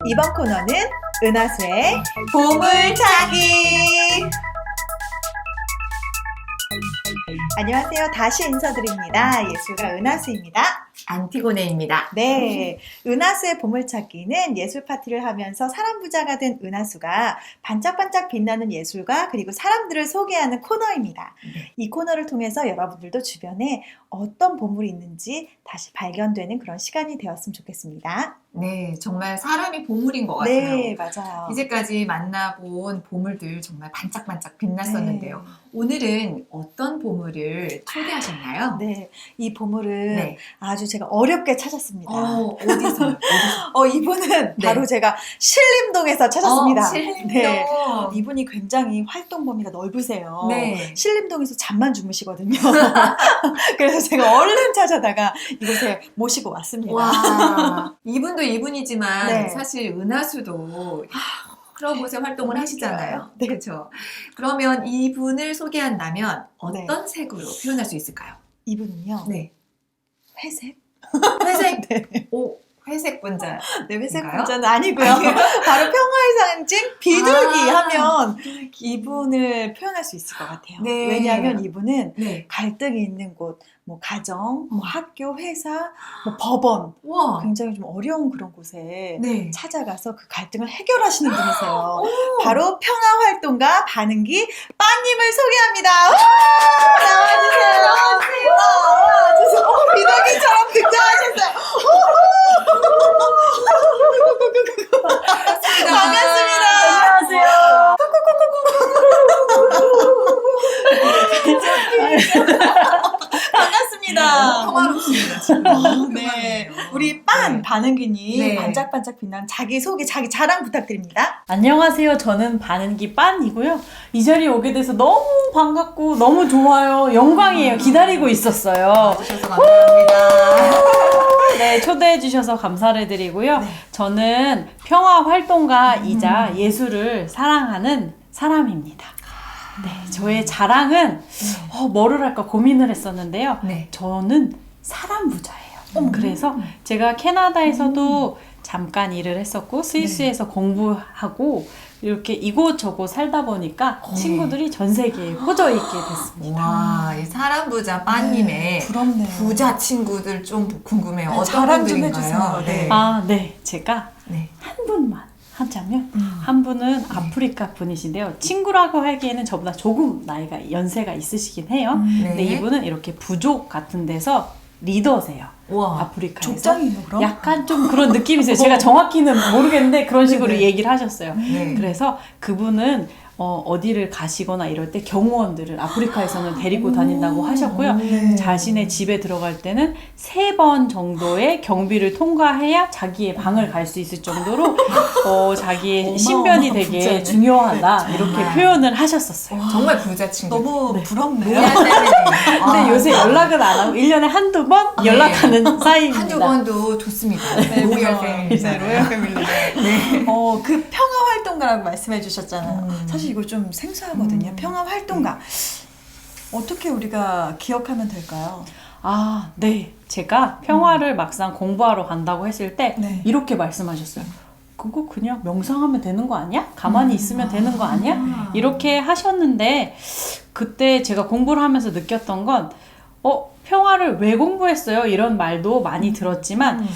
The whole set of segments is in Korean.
이번 코너는 은하수의 보물찾기. 안녕하세요. 다시 인사드립니다. 예술가 은하수입니다. 안티고네입니다. 네, 은하수의 보물찾기는 예술 파티를 하면서 사람 부자가 된 은하수가 반짝반짝 빛나는 예술가 그리고 사람들을 소개하는 코너입니다. 네. 이 코너를 통해서 여러분들도 주변에 어떤 보물이 있는지 다시 발견되는 그런 시간이 되었으면 좋겠습니다. 네, 정말 사람이 보물인 것 같아요. 네, 맞아요. 이제까지 만나본 보물들 정말 반짝반짝 빛났었는데요. 오늘은 어떤 보물을 초대하셨나요? 네, 이 보물은 네. 아주 제가 어렵게 찾았습니다. 어디서? 이분은 네. 바로 제가 신림동에서 찾았습니다. 신림동. 네, 이분이 굉장히 활동 범위가 넓으세요. 네. 신림동에서 잠만 주무시거든요. 그래서 제가 얼른 찾아다가 이곳에 모시고 왔습니다. 와, 이분도 이분이지만 네. 사실 은하수도 클럽옷의 활동을 하시잖아요. 네. 그렇죠. 그러면 이분을 소개한다면 네. 어떤 색으로 표현할 수 있을까요? 이분은요, 네. 회색? 회색. 네. 오, 회색 분자. 네, 회색 인가요? 분자는 아니고요. 바로 평화의 상징 비둘기 아, 하면 이분을 표현할 수 있을 것 같아요. 네. 왜냐하면 이분은 네. 갈등이 있는 곳, 뭐 가정, 뭐 학교, 회사, 뭐 법원, 와. 굉장히 좀 어려운 그런 곳에 네. 찾아가서 그 갈등을 해결하시는 분이세요. 오. 바로 평화활동가 반응기 빠님을 소개합니다. 우! 나와주세요. 나와주세요. 비둘기처럼 등장하셨어요. 반갑습니다. 안녕하세요. 반갑습니다. 평화롭습니다. 지금. 네, 우리 빤 네. 반응기님 네. 반짝반짝 빛나는 자기 소개, 자기 자랑 부탁드립니다. 안녕하세요. 저는 반은기 빤이고요. 이 자리에 오게 돼서 너무 반갑고 너무 좋아요. 영광이에요. 기다리고 있었어요. 와주셔서 감사합니다. 네, 초대해 주셔서 감사를 드리고요. 네. 저는 평화 활동가이자 예술을 사랑하는 사람입니다. 네, 저의 자랑은 뭐를 할까 고민을 했었는데요. 네. 저는 사람 부자예요. 그래서 제가 캐나다에서도 잠깐 일을 했었고 스위스에서 공부하고 이렇게 이곳저곳 살다 보니까 친구들이 전 세계에 퍼져 있게 됐습니다. 와, 이 사람 부자 빠님의 부럽네요. 부자 친구들 좀 궁금해요. 네, 어떤 자랑 좀 분들인가요? 해주세요. 네. 네. 제가 네. 한 분만 하자면 한 분은 아프리카 분이신데요. 친구라고 하기에는 저보다 조금 나이가 연세가 있으시긴 해요. 근데 네. 이분은 이렇게 부족 같은 데서 리더세요. 와. 아프리카에서. 족장이요, 그럼? 약간 좀 그런 느낌이세요. 제가 정확히는 모르겠는데 그런 식으로 네네. 얘기를 하셨어요. 네. 그래서 그분은 어디를 가시거나 이럴 때 경호원들을 아프리카에서는 데리고 다닌다고 하셨고요. 네. 자신의 집에 들어갈 때는 3번 정도의 경비를 통과해야 자기의 방을 갈 수 있을 정도로 자기의 신변이 되게 부자네. 중요하다 네, 이렇게 정말. 표현을 하셨었어요. 정말 부자 친구. 너무 부럽네요. 근데 요새 연락은 안 하고 1년에 한두 번 연락하는 사이입니다. 한두 번도 좋습니다. 네, 로열 네, 패밀리잖아요. 로열 패밀리. 네. 그 평화활동가라고 말씀해 주셨잖아요. 음. 사실 이거 좀 생소하거든요. 평화활동가. 어떻게 우리가 기억하면 될까요? 네. 제가 평화를 막상 공부하러 간다고 했을 때 네. 이렇게 말씀하셨어요. 그거 그냥 명상하면 되는 거 아니야? 가만히 있으면 되는 거 아니야? 이렇게 하셨는데 그때 제가 공부를 하면서 느꼈던 건 평화를 왜 공부했어요? 이런 말도 많이 들었지만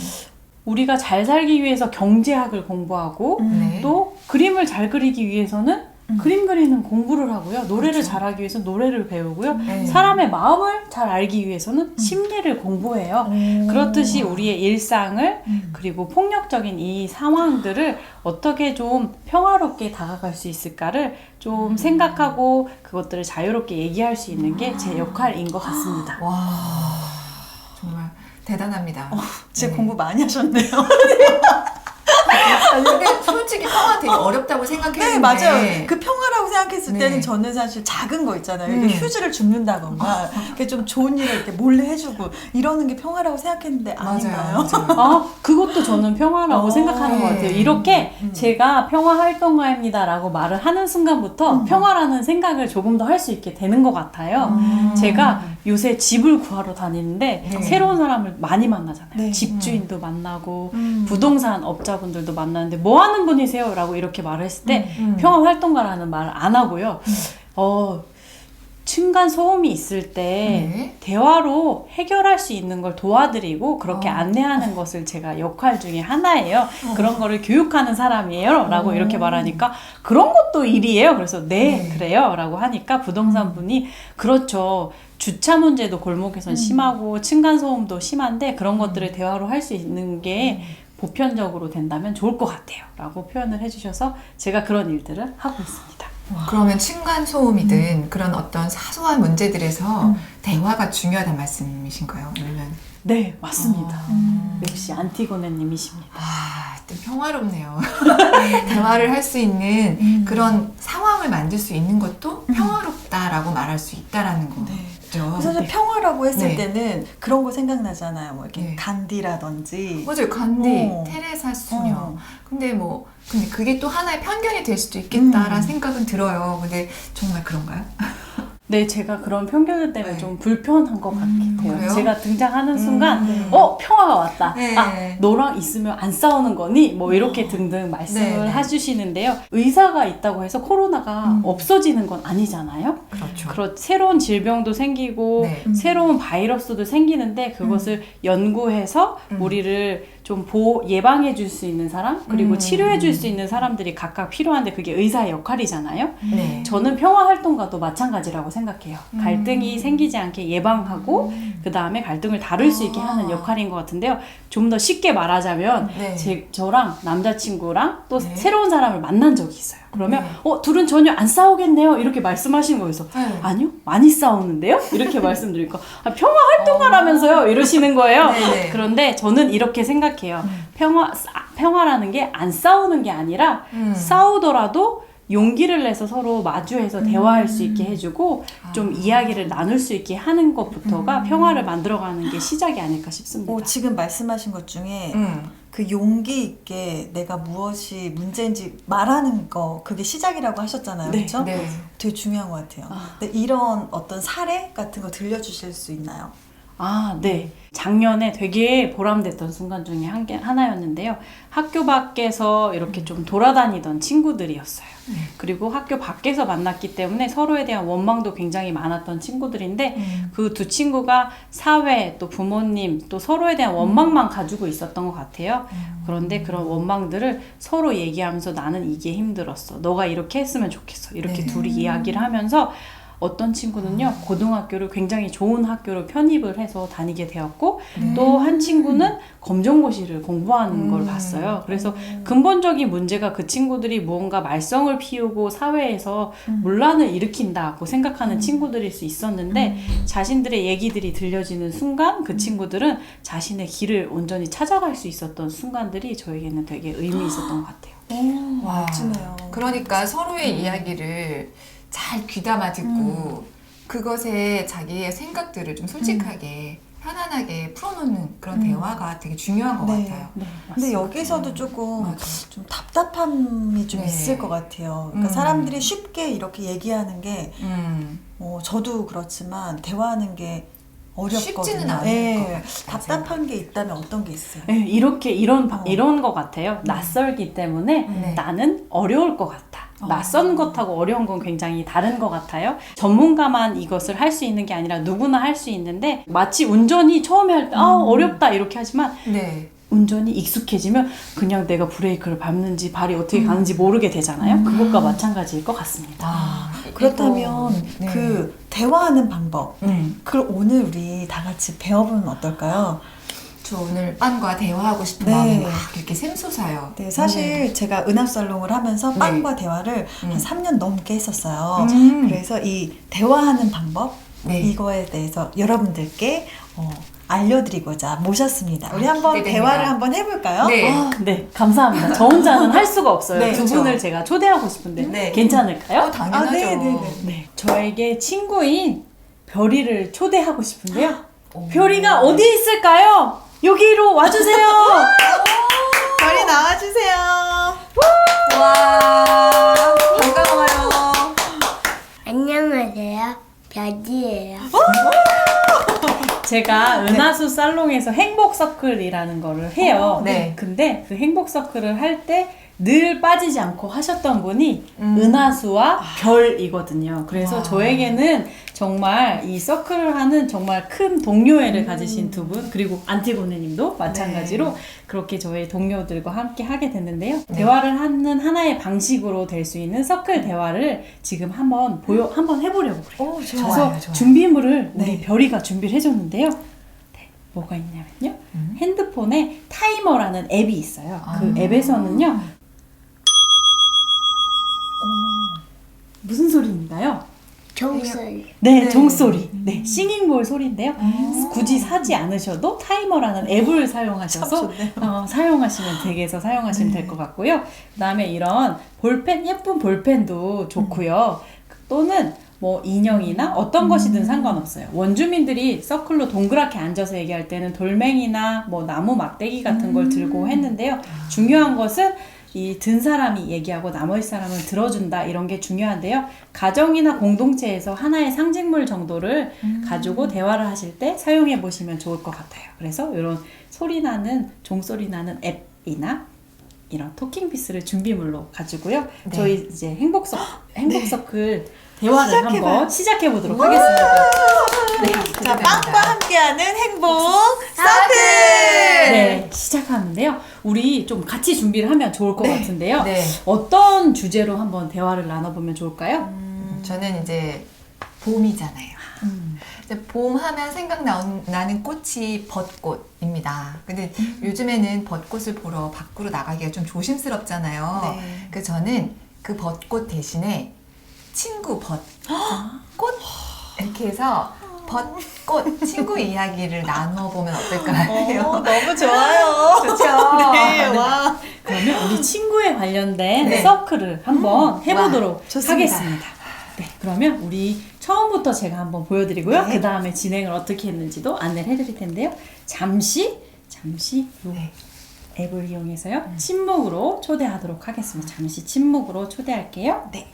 우리가 잘 살기 위해서 경제학을 공부하고 네. 또 그림을 잘 그리기 위해서는 그림 그리는 공부를 하고요. 노래를 그렇죠. 잘하기 위해서 노래를 배우고요. 네. 사람의 마음을 잘 알기 위해서는 심리를 공부해요. 그렇듯이 우리의 일상을 그리고 폭력적인 이 상황들을 어떻게 좀 평화롭게 다가갈 수 있을까를 좀 생각하고 그것들을 자유롭게 얘기할 수 있는 게 제 역할인 것 같습니다. 와, 정말 대단합니다. 진짜 네. 공부 많이 하셨네요. 근데 솔직히 평화 되게 어렵다고 생각했는데. 네, 맞아요. 그 평화라고 생각했을 네. 때는 저는 사실 작은 거 있잖아요. 음. 이렇게 휴지를 줍는다던가, 이렇게 좀 좋은 일을 이렇게 몰래 해주고, 이러는 게 평화라고 생각했는데 아닌가요? 맞아요. 그것도 저는 평화라고 생각하는 것 같아요. 이렇게 음. 제가 평화 활동가입니다 라고 말을 하는 순간부터 평화라는 생각을 조금 더 할 수 있게 되는 것 같아요. 제가 요새 집을 구하러 다니는데 네. 새로운 사람을 많이 만나잖아요. 네. 집주인도 만나고 음. 부동산 업자분들도 만나는데 뭐 하는 분이세요? 라고 이렇게 말을 했을 때 평화활동가라는 말을 안 하고요. 층간 소음이 있을 때 네. 대화로 해결할 수 있는 걸 도와드리고 그렇게 안내하는 것을 제가 역할 중에 하나예요. 그런 거를 교육하는 사람이에요. 라고 이렇게 말하니까 그런 것도 일이에요. 그래서 네, 그래요. 라고 하니까 부동산 분이 그렇죠. 주차 문제도 골목에선 심하고 층간 소음도 심한데 그런 것들을 대화로 할 수 있는 게 보편적으로 된다면 좋을 것 같아요. 라고 표현을 해주셔서 제가 그런 일들을 하고 있습니다. 그러면 층간 소음이든 그런 어떤 사소한 문제들에서 대화가 중요하다는 말씀이신가요? 아니면 네, 맞습니다. 아. 역시 안티고네님이십니다. 좀 평화롭네요. 대화를 할 수 있는 그런 상황을 만들 수 있는 것도 평화롭다라고 말할 수 있다라는 거죠. 사실 네. 평화라고 했을 네. 때는 그런 거 생각나잖아요. 뭐 이렇게 네. 간디라든지. 맞아요. 간디, 어. 테레사 수녀. 어. 근데 그게 또 하나의 편견이 될 수도 있겠다라는 음. 생각은 들어요. 근데 정말 그런가요? 네, 제가 그런 편견 때문에 네. 좀 불편한 것 같아요. 그래요? 제가 등장하는 순간, 네. 평화가 왔다. 네. 아, 너랑 있으면 안 싸우는 거니? 뭐 이렇게 등등 말씀을 네. 해주시는데요. 의사가 있다고 해서 코로나가 없어지는 건 아니잖아요. 그렇죠. 새로운 질병도 생기고 네. 새로운 바이러스도 생기는데 그것을 연구해서 우리를 좀 예방해 줄 수 있는 사람 그리고 치료해 줄 수 있는 사람들이 각각 필요한데 그게 의사의 역할이잖아요. 네. 저는 평화활동가도 마찬가지라고 생각해요. 갈등이 생기지 않게 예방하고 그 다음에 갈등을 다룰 수 있게 하는 역할인 것 같은데요. 좀 더 쉽게 말하자면 네. 저랑 남자친구랑 또 네. 새로운 사람을 만난 적이 있어요. 그러면 네. 둘은 전혀 안 싸우겠네요. 이렇게 말씀하시는 거여서 네. 아니요, 많이 싸우는데요. 이렇게 말씀드리니까 평화활동가라면서요 이러시는 거예요. 네네. 그런데 저는 이렇게 생각해요. 평화라는 게 안 싸우는 게 아니라 싸우더라도 용기를 내서 서로 마주해서 대화할 수 있게 해주고 좀 이야기를 나눌 수 있게 하는 것부터가 평화를 만들어가는 게 시작이 아닐까 싶습니다. 지금 말씀하신 것 중에 그 용기 있게 내가 무엇이 문제인지 말하는 거 그게 시작이라고 하셨잖아요. 네, 그렇죠? 네. 되게 중요한 것 같아요. 근데 이런 어떤 사례 같은 거 들려주실 수 있나요? 네. 작년에 되게 보람됐던 순간 중에 하나였는데요. 학교 밖에서 이렇게 좀 돌아다니던 친구들이었어요. 그리고 학교 밖에서 만났기 때문에 서로에 대한 원망도 굉장히 많았던 친구들인데 그 두 친구가 사회, 또 부모님, 또 서로에 대한 원망만 가지고 있었던 것 같아요. 그런데 그런 원망들을 서로 얘기하면서 나는 이게 힘들었어. 너가 이렇게 했으면 좋겠어. 이렇게 둘이 이야기를 하면서 어떤 친구는요, 고등학교를 굉장히 좋은 학교로 편입을 해서 다니게 되었고, 또 한 친구는 검정고시를 공부하는 걸 봤어요. 그래서 근본적인 문제가 그 친구들이 무언가 말썽을 피우고 사회에서 문란을 일으킨다고 생각하는 친구들일 수 있었는데, 자신들의 얘기들이 들려지는 순간 그 친구들은 자신의 길을 온전히 찾아갈 수 있었던 순간들이 저에게는 되게 의미 있었던 것 같아요. 와. 멋지네요. 그러니까 서로의 이야기를 잘 귀담아 듣고 그것에 자기의 생각들을 좀 솔직하게 편안하게 풀어놓는 그런 대화가 되게 중요한 것 네. 같아요. 네, 근데 맞습니다. 여기서도 조금 맞아. 좀 답답함이 좀 네. 있을 것 같아요. 그러니까 사람들이 쉽게 이렇게 얘기하는 게 저도 그렇지만 대화하는 게 어렵거든요. 쉽지는 않을 네. 것 같아요. 답답한 게 있다면 어떤 게 있어요? 네, 이런 것 같아요. 낯설기 때문에 네. 나는 어려울 것 같아. 낯선 것하고 어려운 건 굉장히 다른 것 같아요. 전문가만 이것을 할 수 있는 게 아니라 누구나 할 수 있는데 마치 운전이 처음에 할 때 어렵다 이렇게 하지만 네. 운전이 익숙해지면 그냥 내가 브레이크를 밟는지 발이 어떻게 가는지 모르게 되잖아요. 그것과 마찬가지일 것 같습니다. 그렇다면 네. 그 대화하는 방법 그걸 오늘 우리 다 같이 배워보면 어떨까요? 저 오늘 빵과 대화하고 싶은 네. 마음이 막 이렇게 샘솟아요. 네, 사실 제가 은합살롱을 하면서 빵과 대화를 한 3년 넘게 했었어요. 그래서 이 대화하는 방법 네. 이거에 대해서 여러분들께 알려드리고자 모셨습니다. 우리 한번 기대됩니다. 대화를 한번 해볼까요? 네. 네, 감사합니다. 저 혼자는 할 수가 없어요. 네, 두 그렇죠. 분을 제가 초대하고 싶은데 네. 괜찮을까요? 당연하죠. 네네네. 네, 저에게 친구인 별이를 초대하고 싶은데요. 오. 별이가 어디에 있을까요? 여기로 와주세요. 별이 나와주세요. 와, 반가워요. 안녕하세요. 별이에요. 제가 은하수 살롱에서 행복 서클이라는 거를 해요. 네. 근데 그 행복 서클을 할 때 늘 빠지지 않고 하셨던 분이 은하수와 별이거든요. 그래서 와. 저에게는 정말 이 서클을 하는 정말 큰 동료애를 가지신 두 분, 그리고 안티고네 님도 마찬가지로 그렇게 저희 동료들과 함께 하게 됐는데요. 네. 대화를 하는 하나의 방식으로 될 수 있는 서클 대화를 지금 한번 해보려고 그래요. 오, 그래서 좋아요, 좋아요. 준비물을 우리 네. 별이가 준비를 해줬는데요. 네, 뭐가 있냐면요. 핸드폰에 타이머라는 앱이 있어요. 그 아. 앱에서는요. 무슨 소리인가요? 종소리. 네, 네. 종소리. 네, 싱잉볼 소리인데요. 굳이 사지 않으셔도 타이머라는 앱을 사용하셔서 사용하시면 댁에서 사용하시면 될 것 같고요. 그 다음에 이런 볼펜, 예쁜 볼펜도 좋고요. 또는 뭐 인형이나 어떤 것이든 상관없어요. 원주민들이 서클로 동그랗게 앉아서 얘기할 때는 돌멩이나 뭐 나무 막대기 같은 걸 들고 했는데요. 중요한 것은 이 든 사람이 얘기하고 나머지 사람은 들어준다, 이런 게 중요한데요. 가정이나 공동체에서 하나의 상징물 정도를 가지고 대화를 하실 때 사용해 보시면 좋을 것 같아요. 그래서 이런 소리 나는, 종소리 나는 앱이나 이런 토킹피스를 준비물로 가지고요. 네. 저희 이제 행복서클 대화를 시작해봐요. 한번 시작해 보도록 하겠습니다. 네, 자, 빵과 함께하는 행복 서클! 네, 시작하는데요. 우리 좀 같이 준비를 하면 좋을 것 같은데요. 네. 어떤 주제로 한번 대화를 나눠보면 좋을까요? 저는 이제 봄이잖아요. 이제 봄 하면 생각나는 꽃이 벚꽃입니다. 근데 요즘에는 벚꽃을 보러 밖으로 나가기가 좀 조심스럽잖아요. 네. 그래서 저는 그 벚꽃 대신에 친구 벚꽃 이렇게 해서 벚꽃 친구 이야기를 나눠보면 어떨까요? 너무 좋아요. 좋죠? 네, 와. 그러면 우리 친구에 관련된 네. 서클을 한번 해보도록 와, 좋습니다. 하겠습니다. 네, 그러면 우리 처음부터 제가 한번 보여드리고요. 네. 그 다음에 진행을 어떻게 했는지도 안내를 해드릴 텐데요. 잠시 요 네. 앱을 이용해서요. 침묵으로 초대하도록 하겠습니다. 잠시 침묵으로 초대할게요. 네.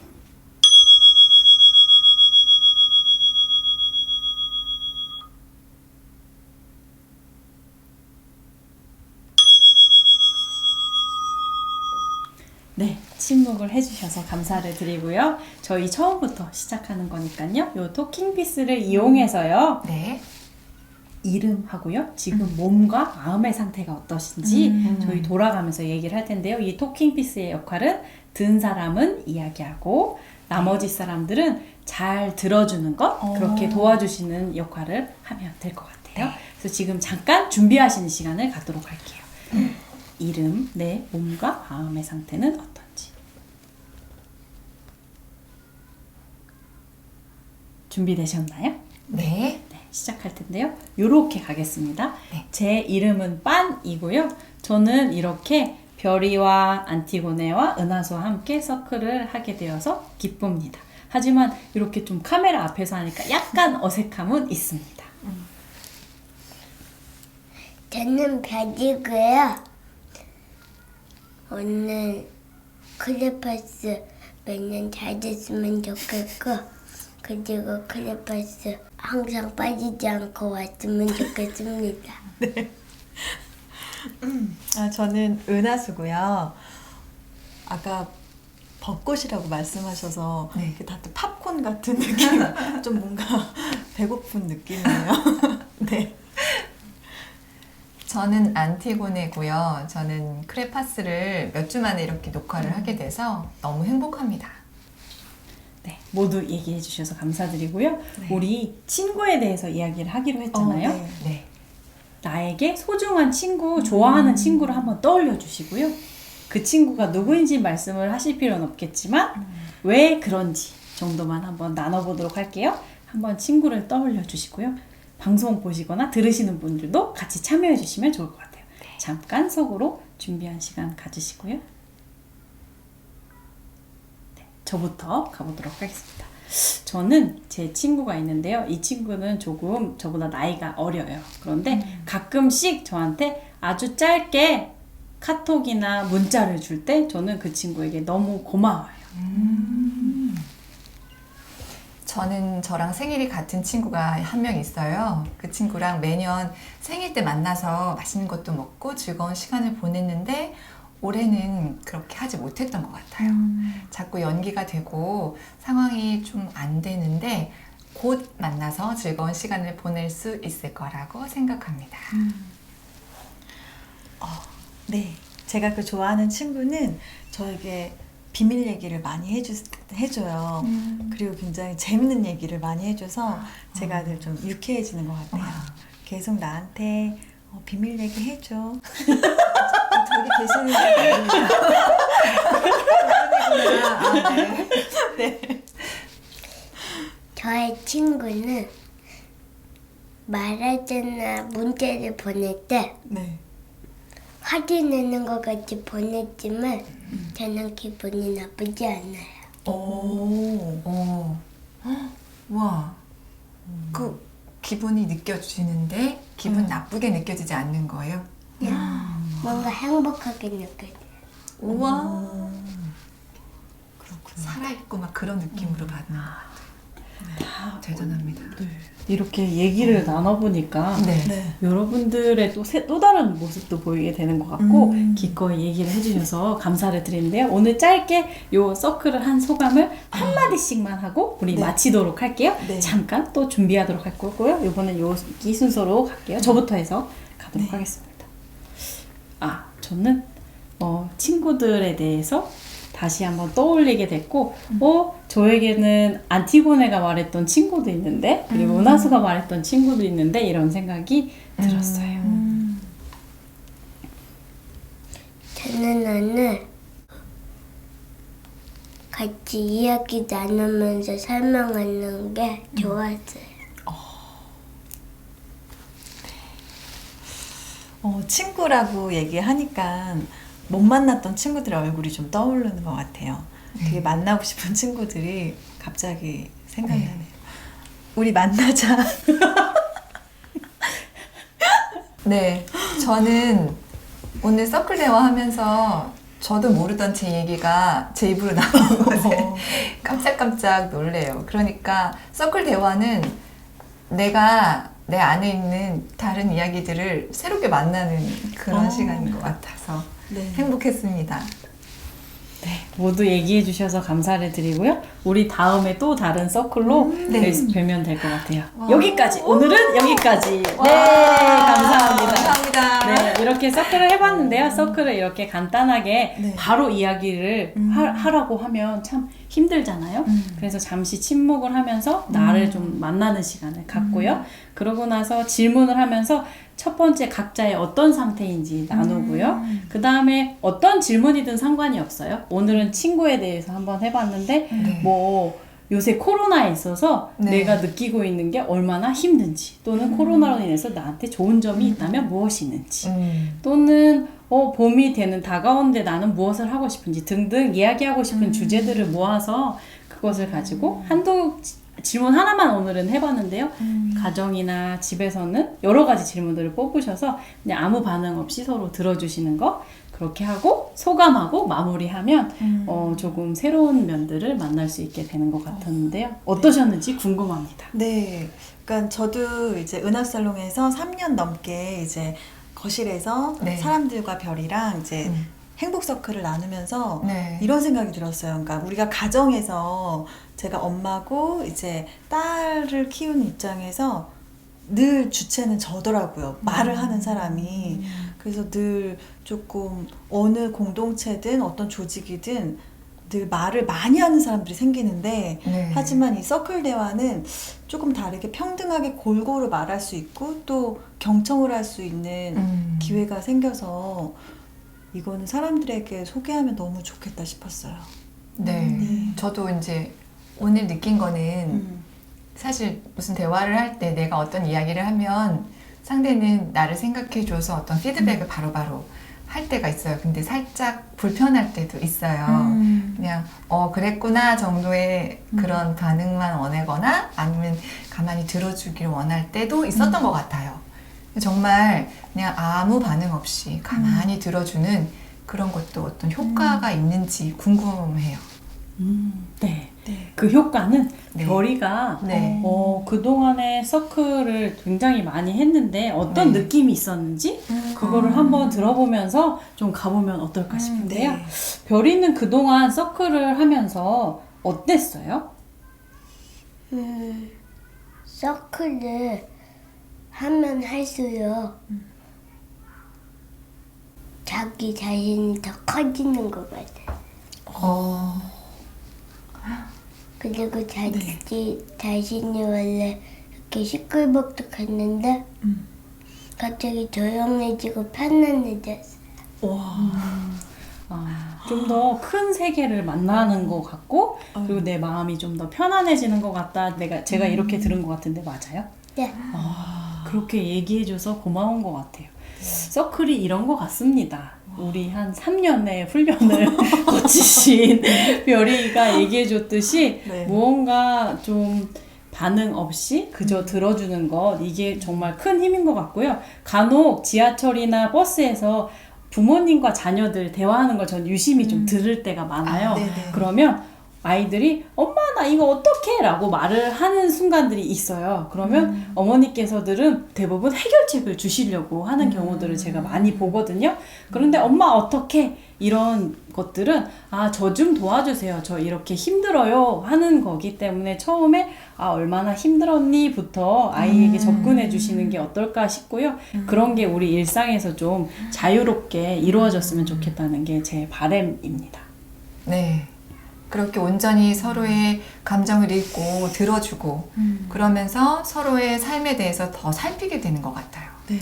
네, 침묵을 해주셔서 감사를 드리고요. 저희 처음부터 시작하는 거니까요. 요 토킹피스를 이용해서요. 네. 이름하고요. 지금 몸과 마음의 상태가 어떠신지 저희 돌아가면서 얘기를 할 텐데요. 이 토킹피스의 역할은 든 사람은 이야기하고 나머지 사람들은 잘 들어주는 것, 그렇게 도와주시는 역할을 하면 될 것 같아요. 그래서 지금 잠깐 준비하시는 시간을 갖도록 할게요. 이름, 내 몸과 마음의 상태는 어떤지. 준비되셨나요? 네. 네, 시작할 텐데요. 요렇게 가겠습니다. 네. 제 이름은 빤이고요. 저는 이렇게 별이와 안티고네와 은하수와 함께 서클을 하게 되어서 기쁩니다. 하지만 이렇게 좀 카메라 앞에서 하니까 약간 어색함은 있습니다. 저는 별이고요. 오늘 크레파스 매년 잘 됐으면 좋겠고, 그리고 크레파스 항상 빠지지 않고 왔으면 좋겠습니다. 저는 은하수고요. 아까 벚꽃이라고 말씀하셔서 네. 이렇게 다들 팝콘 같은 느낌, 좀 뭔가 배고픈 느낌이에요. 네. 저는 안티고네고요. 저는 크레파스를 몇 주 만에 이렇게 녹화를 하게 돼서 너무 행복합니다. 네, 모두 얘기해 주셔서 감사드리고요. 네. 우리 친구에 대해서 이야기를 하기로 했잖아요. 네. 네. 나에게 소중한 친구, 좋아하는 친구를 한번 떠올려 주시고요. 그 친구가 누구인지 말씀을 하실 필요는 없겠지만 왜 그런지 정도만 한번 나눠보도록 할게요. 한번 친구를 떠올려 주시고요. 방송 보시거나 들으시는 분들도 같이 참여해 주시면 좋을 것 같아요. 잠깐 속으로 준비한 시간 가지시고요. 네, 저부터 가보도록 하겠습니다. 저는 제 친구가 있는데요. 이 친구는 조금 저보다 나이가 어려요. 그런데 가끔씩 저한테 아주 짧게 카톡이나 문자를 줄 때 저는 그 친구에게 너무 고마워요. 저는 저랑 생일이 같은 친구가 한 명 있어요. 그 친구랑 매년 생일 때 만나서 맛있는 것도 먹고 즐거운 시간을 보냈는데 올해는 그렇게 하지 못했던 것 같아요. 자꾸 연기가 되고 상황이 좀 안 되는데 곧 만나서 즐거운 시간을 보낼 수 있을 거라고 생각합니다. 네. 제가 그 좋아하는 친구는 저에게 비밀 얘기를 많이 해줘요. 그리고 굉장히 재밌는 얘기를 많이 해줘서 제가 늘 좀 유쾌해지는 것 같아요. 계속 나한테 비밀 얘기 해줘. 저기 계시는 게 아닙니다. 아, 네. 네. 저의 친구는 말할 때나 문자를 보낼 때 네. 화를 내는 것 같이 보냈지만 저는 기분이 나쁘지 않아요. 오. 와, 그 기분이 느껴지는데 기분 나쁘게 느껴지지 않는 거예요? 뭔가 행복하게 느껴져요. 우와, 그렇구나. 살아있고 막 그런 느낌으로 받는 것 같아요. 대단합니다. 이렇게 얘기를 나눠보니까 네. 네. 여러분들의 또 다른 모습도 보이게 되는 것 같고 음. 기꺼이 얘기를 해주셔서 감사를 드리는데요. 오늘 짧게 요 서클을 한 소감을 한마디씩만 하고 우리 네. 마치도록 할게요. 네. 잠깐 또 준비하도록 할 거고요. 이번엔 이 순서로 갈게요. 저부터 해서 가도록 네. 하겠습니다. 저는 친구들에 대해서 다시 한번 떠올리게 됐고, 저에게는 안티고네가 말했던 친구도 있는데, 그리고 은하수가 말했던 친구도 있는데, 이런 생각이 들었어요. 저는 오늘 같이 이야기 나누면서 설명하는 게 좋았어요. 친구라고 얘기하니까 못 만났던 친구들의 얼굴이 좀 떠오르는 것 같아요. 되게 만나고 싶은 친구들이 갑자기 생각이 나네요. 우리 만나자. 네, 저는 오늘 서클 대화하면서 저도 모르던 제 얘기가 제 입으로 나온 것에 깜짝깜짝 놀래요. 그러니까 서클 대화는 내가 내 안에 있는 다른 이야기들을 새롭게 만나는 그런 시간인 것 같아서 네. 행복했습니다. 모두 얘기해 주셔서 감사를 드리고요. 우리 다음에 또 다른 서클로 뵈면 될 것 같아요. 여기까지! 오늘은 여기까지! 네, 감사합니다. 감사합니다. 네, 이렇게 서클을 해봤는데요. 서클을 이렇게 간단하게 네. 바로 이야기를 하라고 하면 참 힘들잖아요. 그래서 잠시 침묵을 하면서 나를 좀 만나는 시간을 갖고요. 그러고 나서 질문을 하면서 첫 번째 각자의 어떤 상태인지 나누고요. 그 다음에 어떤 질문이든 상관이 없어요. 오늘은 친구에 대해서 한번 해봤는데 네. 뭐 요새 코로나에 있어서 네. 내가 느끼고 있는 게 얼마나 힘든지 또는 코로나로 인해서 나한테 좋은 점이 있다면 무엇이 있는지 또는 봄이 되는 다가오는데 나는 무엇을 하고 싶은지 등등 이야기하고 싶은 주제들을 모아서 그것을 가지고 한두 질문 하나만 오늘은 해봤는데요. 가정이나 집에서는 여러 가지 질문들을 뽑으셔서 그냥 아무 반응 없이 서로 들어주시는 거 그렇게 하고 소감하고 마무리하면 조금 새로운 면들을 만날 수 있게 되는 것 같았는데요. 어떠셨는지 궁금합니다. 네. 그러니까 저도 이제 은하살롱에서 3년 넘게 이제 거실에서 네. 사람들과 별이랑 이제 행복 서클을 나누면서 네. 이런 생각이 들었어요. 그러니까 우리가 가정에서 제가 엄마고 이제 딸을 키우는 입장에서 늘 주체는 저더라고요. 말을 하는 사람이. 그래서 늘 조금 어느 공동체든 어떤 조직이든 늘 말을 많이 하는 사람들이 생기는데 네. 하지만 이 서클 대화는 조금 다르게 평등하게 골고루 말할 수 있고 또 경청을 할 수 있는 기회가 생겨서 이거는 사람들에게 소개하면 너무 좋겠다 싶었어요. 네. 네. 저도 이제 오늘 느낀 거는 사실 무슨 대화를 할 때 내가 어떤 이야기를 하면 상대는 나를 생각해줘서 어떤 피드백을 바로바로 할 때가 있어요. 근데 살짝 불편할 때도 있어요. 그냥 그랬구나 정도의 그런 반응만 원하거나 아니면 가만히 들어주길 원할 때도 있었던 것 같아요. 정말 그냥 아무 반응 없이 가만히 들어주는 그런 것도 어떤 효과가 있는지 궁금해요. 네. 네. 그 효과는 네. 별이가 네. 그동안에 서클을 굉장히 많이 했는데 어떤 네. 느낌이 있었는지 그거를 한번 들어보면서 좀 가보면 어떨까 싶은데요. 네. 별이는 그동안 서클을 하면서 어땠어요? 서클을 하면 할수록 자기 자신이 더 커지는 것 같아요. 그리고 자신이 원래 이렇게 시끌벅적했는데 갑자기 조용해지고 편안해졌어요. 좀 더 큰 세계를 만나는 것 같고 그리고 내 마음이 좀 더 편안해지는 것 같다. 제가 이렇게 들은 것 같은데 맞아요? 네. 그렇게 얘기해줘서 고마운 것 같아요. 서클이 이런 것 같습니다. 우리 한 3년의 훈련을 거치신 별이가 얘기해줬듯이 네. 무언가 좀 반응 없이 그저 들어주는 것 이게 정말 큰 힘인 것 같고요. 간혹 지하철이나 버스에서 부모님과 자녀들 대화하는 걸 전 유심히 좀 들을 때가 많아요. 네네. 그러면 아이들이 엄마 나 이거 어떡해 라고 말을 하는 순간들이 있어요. 그러면 어머니께서들은 대부분 해결책을 주시려고 하는 경우들을 제가 많이 보거든요. 그런데 엄마 어떡해 이런 것들은 저 좀 도와주세요. 저 이렇게 힘들어요 하는 거기 때문에 처음에 얼마나 힘들었니 부터 아이에게 접근해 주시는 게 어떨까 싶고요. 그런 게 우리 일상에서 좀 자유롭게 이루어졌으면 좋겠다는 게 제 바람입니다. 네. 그렇게 온전히 서로의 감정을 읽고 들어주고 그러면서 서로의 삶에 대해서 더 살피게 되는 것 같아요. 네.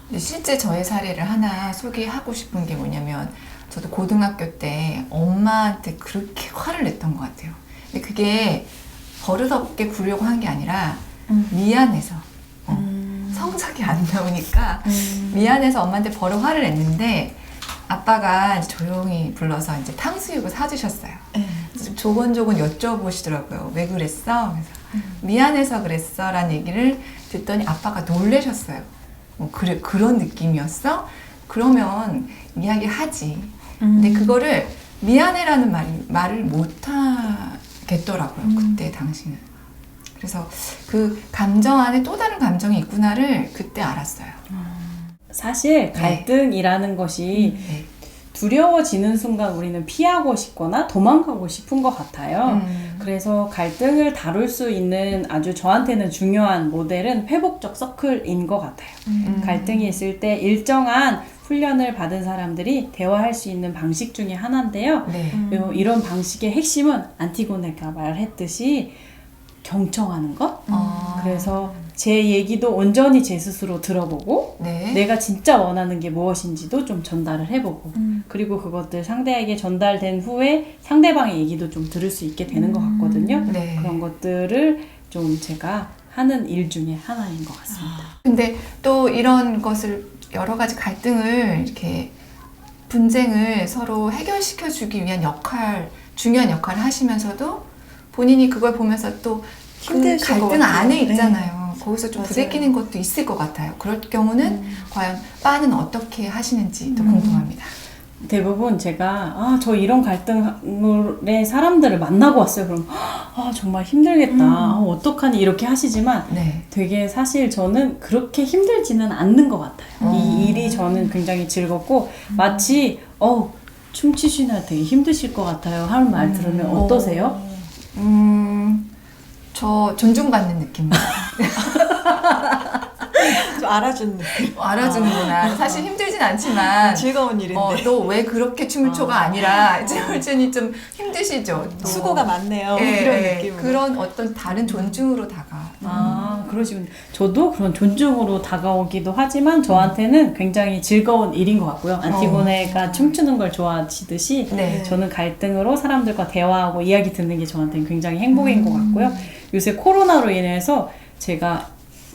근데 실제 저의 사례를 하나 소개하고 싶은 게 뭐냐면 저도 고등학교 때 엄마한테 그렇게 화를 냈던 것 같아요. 근데 그게 버릇없게 구려고 한 게 아니라 미안해서 성적이 안 나오니까 미안해서 엄마한테 버릇 화를 냈는데 아빠가 이제 조용히 불러서 이제 탕수육을 사주셨어요. 그래서 조곤조곤 여쭤보시더라고요. 왜 그랬어? 그래서 미안해서 그랬어 라는 얘기를 듣더니 아빠가 놀라셨어요. 그런 느낌이었어? 그러면 이야기하지. 근데 그거를 미안해라는 말을 못 하겠더라고요. 그때 당시는. 그래서 그 감정 안에 또 다른 감정이 있구나를 그때 알았어요. 사실 갈등이라는 것이 네. 두려워지는 순간 우리는 피하고 싶거나 도망가고 싶은 것 같아요. 그래서 갈등을 다룰 수 있는 아주 저한테는 중요한 모델은 회복적 서클인 것 같아요. 갈등이 있을 때 일정한 훈련을 받은 사람들이 대화할 수 있는 방식 중에 하나인데요. 네. 이런 방식의 핵심은 안티고네가 말했듯이 경청하는 것. 그래서 제 얘기도 온전히 제 스스로 들어보고 네. 내가 진짜 원하는 게 무엇인지도 좀 전달을 해보고 그리고 그것들 상대에게 전달된 후에 상대방의 얘기도 좀 들을 수 있게 되는 것 같거든요. 네. 그런 것들을 좀 제가 하는 일 중에 하나인 것 같습니다. 근데 또 이런 것을 여러 가지 갈등을 이렇게 분쟁을 서로 해결시켜 주기 위한 중요한 역할을 하시면서도 본인이 그걸 보면서 또 그 힘드실 것 갈등 같아요. 안에 네. 있잖아요. 거기서 좀 맞아요. 부대끼는 것도 있을 것 같아요. 그럴 경우는 과연 빠는 어떻게 하시는지 또 궁금합니다. 대부분 제가 저 이런 갈등의 사람들을 만나고 왔어요. 그럼 정말 힘들겠다. 어떡하니 이렇게 하시지만 네. 되게 사실 저는 그렇게 힘들지는 않는 것 같아요. 이 일이 저는 굉장히 즐겁고 마치 춤추시는 날 되게 힘드실 것 같아요 하는 말 들으면 어떠세요? 저 존중받는 느낌이에요. 좀 알아주는 느낌. 알아주는구나. 사실 힘들진 않지만 즐거운 일인데. 너 왜 그렇게 춤을 춰가 아니라 춤을 좀 힘드시죠. 또. 수고가 많네요. 예, 이런 예. 느낌으로. 그런 어떤 다른 존중으로 그러시면 저도 그런 존중으로 다가오기도 하지만 저한테는 굉장히 즐거운 일인 것 같고요. 안티고네가 춤추는 걸 좋아하시듯이 네. 저는 갈등으로 사람들과 대화하고 이야기 듣는 게 저한테는 굉장히 행복인 것 같고요. 요새 코로나로 인해서 제가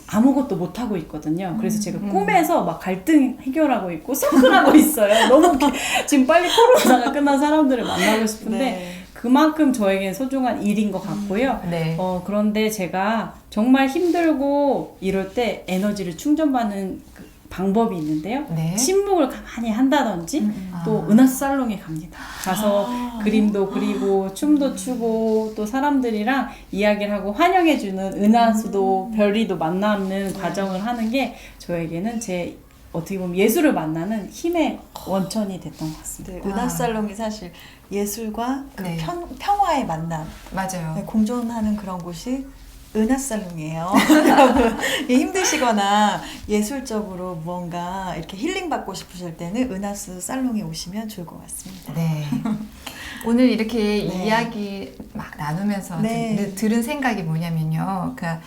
아무것도 못하고 있거든요. 그래서 제가 꿈에서 막 갈등 해결하고 있고 서클하고 있어요. 너무 지금 빨리 코로나가 끝난 사람들을 만나고 싶은데 네. 그만큼 저에게 소중한 일인 것 같고요. 네. 그런데 제가 정말 힘들고 이럴 때 에너지를 충전받는 그 방법이 있는데요. 네. 침묵을 가만히 한다든지 또 은하수 살롱에 갑니다. 가서 그림도 그리고 춤도 추고 또 사람들이랑 이야기를 하고 환영해주는 은하수도 별이도 만나는 과정을 하는 게 저에게는 제 어떻게 보면 예술을 만나는 힘의 원천이 됐던 것 같습니다. 네, 은하살롱이 사실 예술과 그 네. 평화의 만남, 맞아요. 네, 공존하는 그런 곳이 은하살롱이에요. 여러분 힘드시거나 예술적으로 무언가 이렇게 힐링받고 싶으실 때는 은하수 살롱에 오시면 좋을 것 같습니다. 네. 오늘 이렇게 네. 이야기 막 나누면서 네. 들은 생각이 뭐냐면요. 그러니까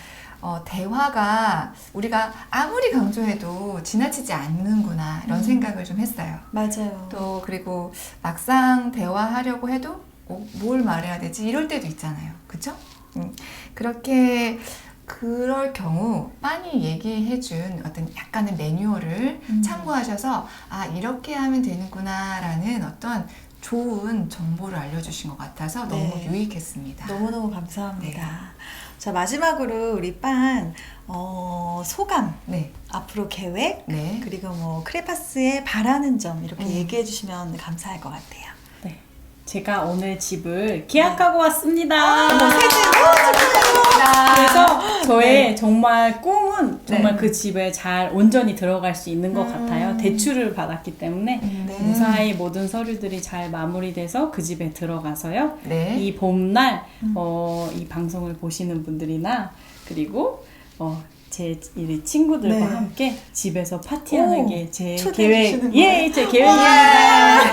대화가 우리가 아무리 강조해도 지나치지 않는구나 이런 생각을 좀 했어요. 맞아요. 또 그리고 막상 대화하려고 해도 뭘 말해야 되지 이럴 때도 있잖아요. 그쵸? 그렇게 그럴 경우 빤히 얘기해준 어떤 약간의 매뉴얼을 참고하셔서 아 이렇게 하면 되는구나라는 어떤 좋은 정보를 알려주신 것 같아서 너무 네. 유익했습니다. 너무너무 감사합니다. 네. 자, 마지막으로 우리 빤 소감, 네, 앞으로 계획, 네. 그리고 뭐 크레파스에 바라는 점 이렇게 음. 얘기해 주시면 감사할 것 같아요. 네. 제가 오늘 집을 계약하고 왔습니다. 그래서 저의 정말 꿈은 정말 네. 그 집에 잘 온전히 들어갈 수 있는 것 같아요. 대출을 받았기 때문에 네. 무사히 모든 서류들이 잘 마무리돼서 그 집에 들어가서요. 네. 이 봄날 이 방송을 보시는 분들이나 그리고 제 우리 친구들과 네. 함께 집에서 파티하는 오, 게 제 초대해 계획, 주시는 거예요? 예, 제 계획입니다.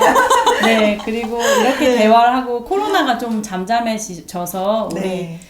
네, 그리고 이렇게 네. 대화를 하고 코로나가 좀 잠잠해져서 우리 네.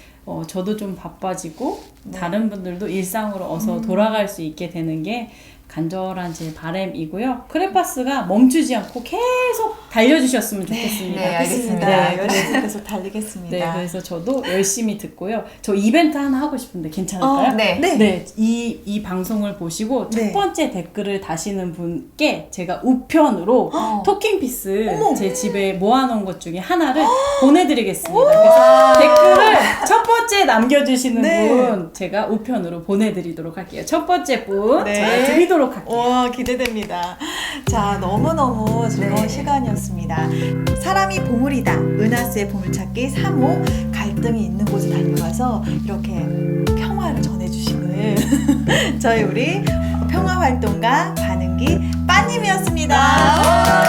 저도 좀 바빠지고 네. 다른 분들도 일상으로 어서 돌아갈 수 있게 되는 게 간절한 제 바람이고요. 크레파스가 멈추지 않고 계속 달려주셨으면 좋겠습니다. 네, 알겠습니다. 네, 열심히 계속 달리겠습니다. 네, 그래서 저도 열심히 듣고요. 저 이벤트 하나 하고 싶은데 괜찮을까요? 네. 네. 이 방송을 보시고 네. 첫 번째 댓글을 다시는 분께 제가 우편으로 토킹피스 어머. 제 집에 모아놓은 것 중에 하나를 보내드리겠습니다. 그래서 댓글을 첫 번째 남겨주시는 네. 분 제가 우편으로 보내드리도록 할게요. 첫 번째 분 네. 제가 드리도록 할게요. 와, 기대됩니다. 자, 너무너무 즐거운 네. 시간이었습니다. 사람이 보물이다. 은하수의 보물찾기 3호 갈등이 있는 곳에 달려가서 이렇게 평화를 전해주시는 저희 우리 평화활동가 반응기 빠님이었습니다.